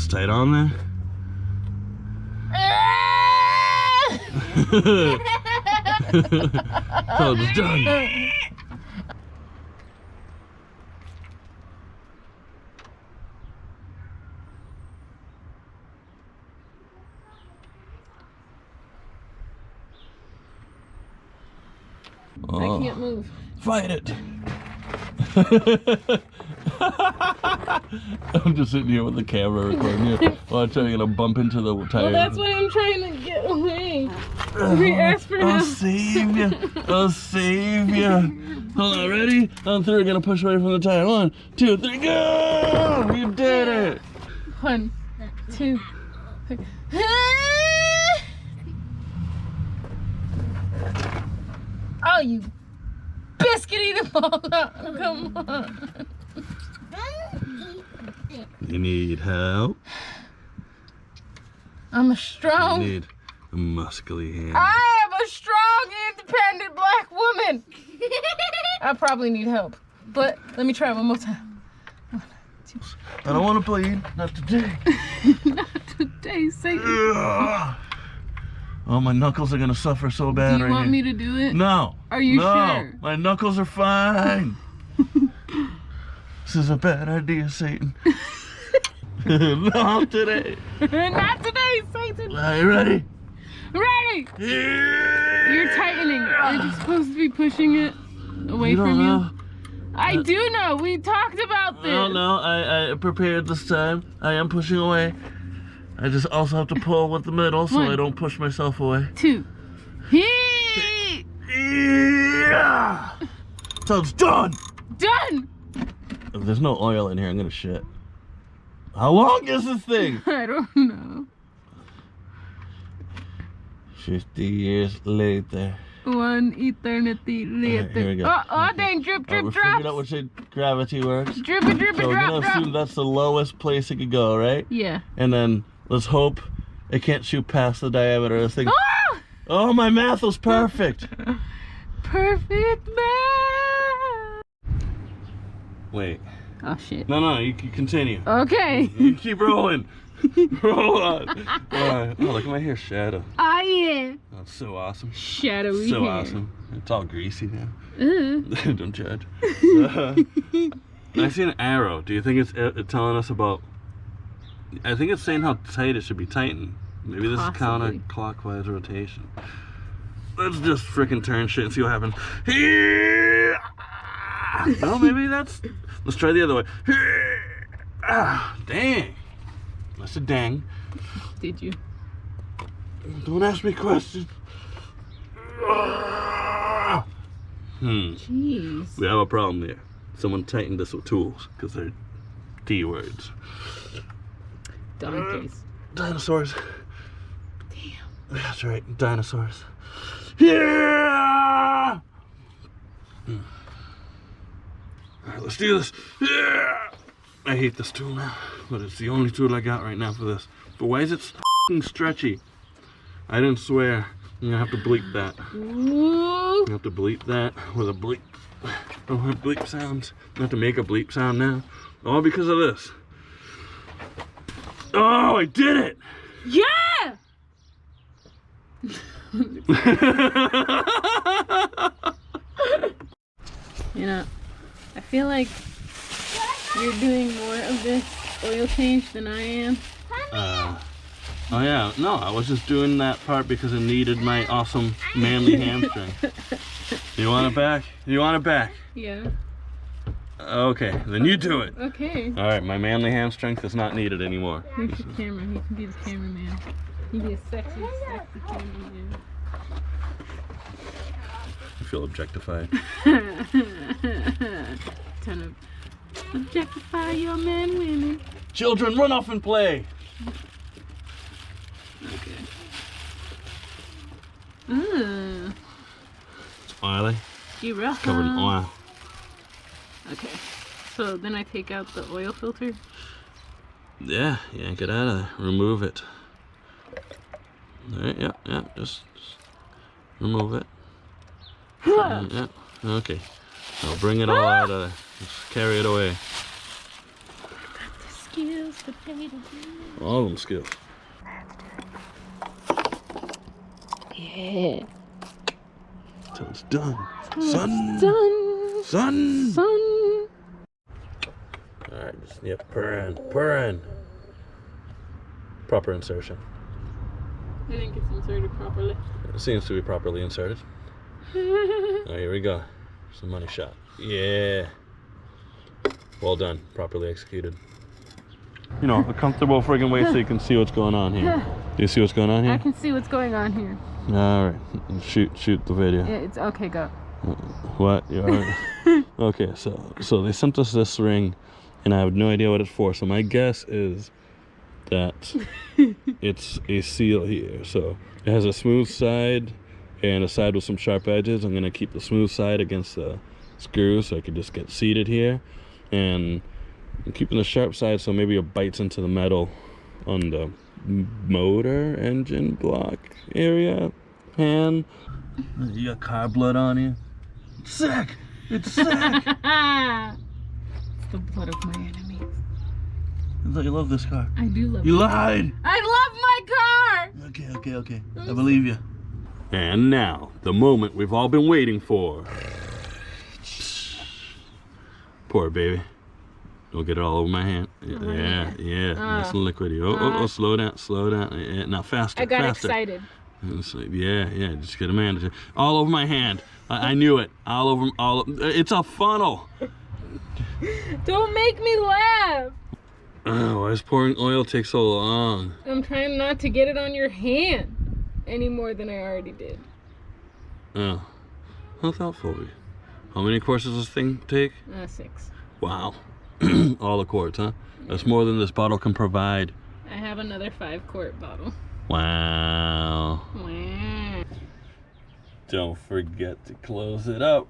this tight on there? So it's done. I can't move. Fight it. I'm just sitting here with the camera recording you. Watch, I'm gonna bump into the tire. Well, that's why I'm trying to get away. Ask for I'll help. save you. I'll save you. Hold on, ready? On three, we're gonna push away from the tire. 1, 2, 3, go! You did it. 1, 2, 3. Oh, you biscuit eating ball. Come on. You need help? I'm a strong. You need a muscly hand. I am a strong, independent black woman. I probably need help, but let me try one more time. 1, 2. I don't want to bleed. Not today. Not today, Satan. Ugh. Oh, my knuckles are gonna suffer so bad. Do you want me to do it? No. Are you no. sure? My knuckles are fine. This is a bad idea, Satan. Not today. Not today, Satan. Are you ready? Ready. Yeah. You're tightening. Aren't you supposed to be pushing it away You don't from know. you? I do know. We talked about this. No, I prepared this time. I am pushing away. I just also have to pull with the middle so 1, I don't push myself away. 2. Hee! Yeah. So it's done. Done. If there's no oil in here, I'm gonna shit. How long is this thing? I don't know. 50 years later. 1 eternity later. Here we go. Oh, dang, drip, We drop. figured out which way gravity works. Drippy, drippy, So we're drop, gonna assume drop. that's the lowest place it could go, right? Yeah. And then let's hope it can't shoot past the diameter of this thing. Ah! Oh, my math was perfect. Perfect man. Wait. Oh, shit. No, you can continue. Okay. You keep rolling. Roll on. Oh, look at my hair shadow. Oh, yeah. That's so awesome. Shadowy So hair. awesome. It's all greasy now. Uh. Don't judge. I see an arrow. Do you think it's telling us about... I think it's saying how tight it should be tightened. Maybe this Possibly. is counterclockwise rotation. Let's just frickin' turn shit and see what happens. Here! No, maybe that's... Let's try the other way. Here! Ah, dang. That's a dang. Did you? Don't ask me questions. Jeez. We have a problem there. Someone tightened this with tools because they're D words. Donkeys. Dinosaurs. Damn. That's right, dinosaurs. Yeah! Alright, let's do this. Yeah! I hate this tool now, but it's the only tool I got right now for this. But why is it f***ing stretchy? I didn't swear. I'm gonna have to bleep that. Ooh. You have to bleep that with a bleep. I don't have bleep sounds. I have to make a bleep sound now. All because of this. Oh, I did it! Yeah! You know, I feel like you're doing more of this oil change than I am. Oh yeah, no, I was just doing that part because I needed my awesome manly hamstring. You want it back? You want it back? Yeah. Okay, then you do it. Okay. Alright, my manly ham strength is not needed anymore. Here's your camera. He can be the cameraman. He can be a sexy, sexy cameraman. I feel objectified. Kind of objectify your men, women. Children, run off and play! Okay. Ooh. It's oily. You rough. Covered in oil. Okay. So then I take out the oil filter. Yeah, yank it out of there. Remove it. Alright, yeah, just remove it. Yeah, okay. I'll bring it all out of there. Just carry it away. skills, potato. All of them skills. Yeah. Till it's done. It's done. Son. Alright, just purr in. Proper insertion. I think it's inserted properly. It seems to be properly inserted. Alright, here we go. Some money shot. Yeah. Well done. Properly executed. You know, a comfortable friggin' way so you can see what's going on here. Do you see what's going on here? I can see what's going on here. Alright. Shoot the video. Yeah, it's okay, go. What? You alright? Okay, so they sent us this ring and I have no idea what it's for. So my guess is that it's a seal here. So it has a smooth side and a side with some sharp edges. I'm gonna keep the smooth side against the screw so I can just get seated here, and I'm keeping the sharp side so maybe it bites into the metal on the motor engine block area. And you got car blood on you. Sick! It's sick! It's the blood of my enemies. You love this car. I do love it. You lied! I love my car! Okay. I believe you. And now, the moment we've all been waiting for. Poor baby. Don't get it all over my hand. Yeah. Nice and liquidy. Oh, slow down. Yeah, now faster. I got faster. excited. It's like, yeah, just get a man. All over my hand. I knew it. All over. It's a funnel. Don't make me laugh. Oh, why does pouring oil take so long? I'm trying not to get it on your hand any more than I already did. Oh, how thoughtful of you. How many quarts does this thing take? 6. Wow. All the quarts, huh? That's more than this bottle can provide. I have another 5-quart bottle. Wow. Wow. Don't forget to close it up.